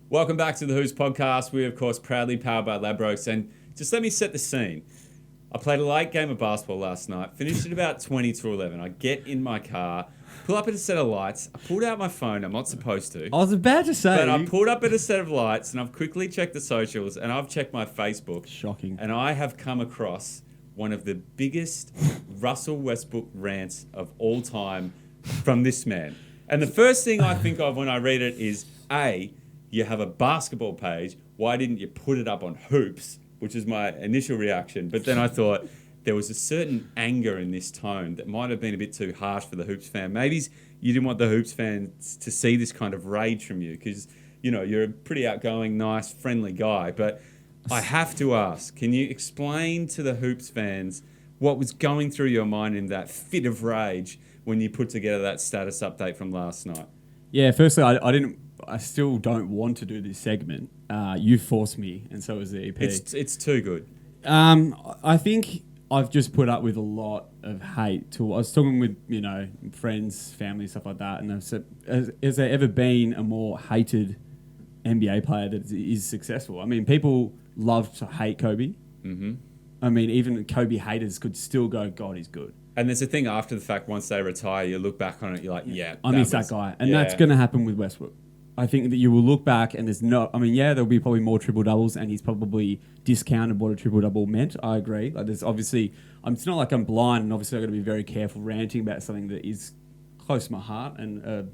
Welcome back to the Who's podcast. We, of course, proudly powered by Ladbrokes. And just let me set the scene. I played a late game of basketball last night, finished at about 20 to 11. I get in my car, pull up at a set of lights. I pulled out my phone. I'm not supposed to. I was about to say. But I pulled up at a set of lights and I've quickly checked the socials and I've checked my Facebook. Shocking. And I have come across one of the biggest Russell Westbrook rants of all time from this man. And the first thing I think of when I read it is, A, you have a basketball page. Why didn't you put it up on Hoops? Which is my initial reaction. But then I thought there was a certain anger in this tone that might have been a bit too harsh for the Hoops fan. Maybe you didn't want the Hoops fans to see this kind of rage from you because, you know, you're a pretty outgoing, nice, friendly guy. But I have to ask, can you explain to the Hoops fans what was going through your mind in that fit of rage when you put together that status update from last night? Yeah, firstly, I still don't want to do this segment. You forced me, and so was the EP. It's too good. I think I've just put up with a lot of hate. I was talking with, friends, family, stuff like that, and I've said, has there ever been a more hated NBA player that is successful? I mean, people love to hate Kobe. Mm-hmm. I mean, even Kobe haters could still go, God, he's good. And there's a thing after the fact, once they retire, you look back on it, you're like, yeah. I miss that guy. And that's going to happen with Westbrook. I think that you will look back and there'll be probably more triple doubles and he's probably discounted what a triple double meant. I agree. Like there's obviously, it's not like I'm blind and obviously I've got to be very careful ranting about something that is close to my heart and,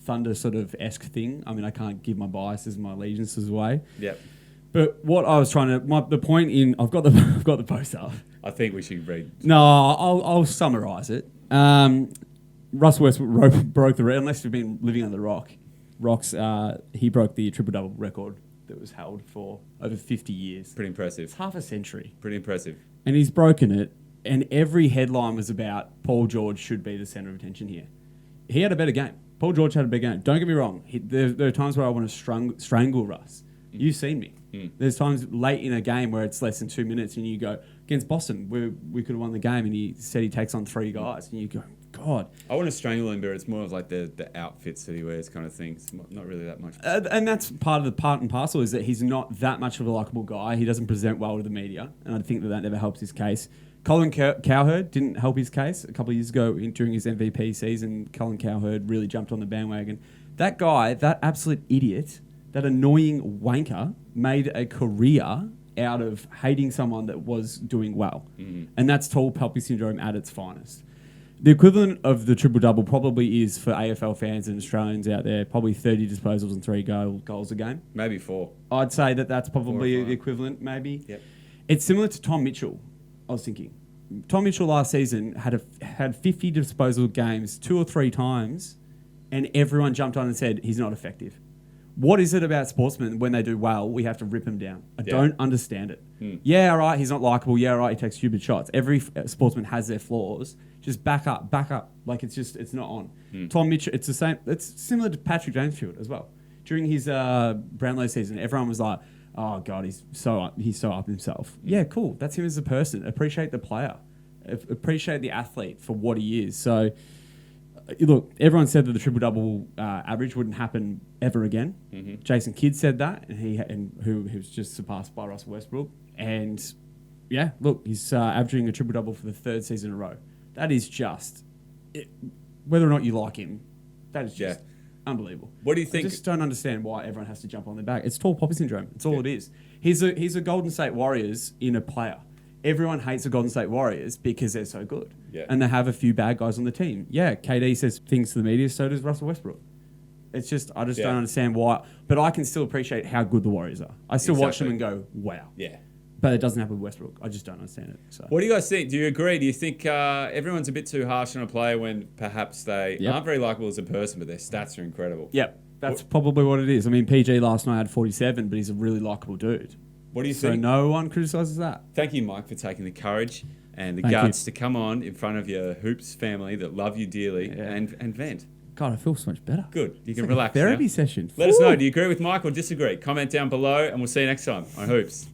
Thunder sort of esque thing. I mean, I can't give my biases, my allegiances away. Yep. But what I was trying to, the point in, I've got the post up. I think we should read. No, I'll summarise it. Russ Westbrook broke the record, unless you've been living under the rock. He broke the triple-double record that was held for over 50 years. Pretty impressive. It's half a century. Pretty impressive. And he's broken it, and every headline was about Paul George should be the centre of attention here. He had a better game. Paul George had a better game. Don't get me wrong. There are times where I want to strangle Russ. You've seen me. There's times late in a game where it's less than 2 minutes and you go, against Boston, where we could have won the game, and he said he takes on 3 guys, and you go, God. I want to strangle him, but it's more of like the outfits that he wears kind of thing. It's not really that much. And that's part and parcel is that he's not that much of a likable guy. He doesn't present well to the media, and I think that never helps his case. Colin Cowherd didn't help his case. A couple of years ago during his MVP season, Colin Cowherd really jumped on the bandwagon. That guy, that absolute idiot, that annoying wanker, made a career out of hating someone that was doing well. Mm-hmm. And that's tall poppy syndrome at its finest. The equivalent of the triple-double probably is, for AFL fans and Australians out there, probably 30 disposals and 3 goals a game. Maybe 4. I'd say that's probably the equivalent, maybe. Yep. It's similar to Tom Mitchell, I was thinking. Tom Mitchell last season had 50 disposal games 2 or 3 times, and everyone jumped on and said he's not effective. What is it about sportsmen when they do well, we have to rip them down? I don't understand it. Yeah, all right, he's not likable. Yeah, all right, he takes stupid shots. Every sportsman has their flaws. Just back up. Like it's not on. Tom Mitchell, it's the same. It's similar to Patrick Dangerfield as well. During his Brownlow season, everyone was like, oh God, he's so up himself. Yeah, cool. That's him as a person. Appreciate the player. Appreciate the athlete for what he is. So, look, everyone said that the triple-double average wouldn't happen ever again. Mm-hmm. Jason Kidd said that, and who was just surpassed by Russell Westbrook. And, yeah, look, he's averaging a triple-double for the 3rd season in a row. That is just, whether or not you like him, that is just unbelievable. What do you think? I just don't understand why everyone has to jump on their back. It's tall poppy syndrome. It's all it is. He's a Golden State Warriors in a player. Everyone hates the Golden State Warriors because they're so good. Yeah. And they have a few bad guys on the team. Yeah, KD says things to the media, so does Russell Westbrook. It's just, I just don't understand why. But I can still appreciate how good the Warriors are. I still watch them and go, wow. Yeah. But it doesn't happen with Westbrook. I just don't understand it. So. What do you guys think? Do you agree? Do you think everyone's a bit too harsh on a player when perhaps they aren't very likable as a person, but their stats are incredible? Yep. That's probably what it is. I mean, PG last night had 47, but he's a really likable dude. What do you think? So no one criticises that. Thank you, Mike, for taking the courage and the guts to come on in front of your Hoops family that love you dearly and vent. God, I feel so much better. Good. You can relax. Therapy session. Let us know. Do you agree with Mike or disagree? Comment down below, and we'll see you next time on Hoops.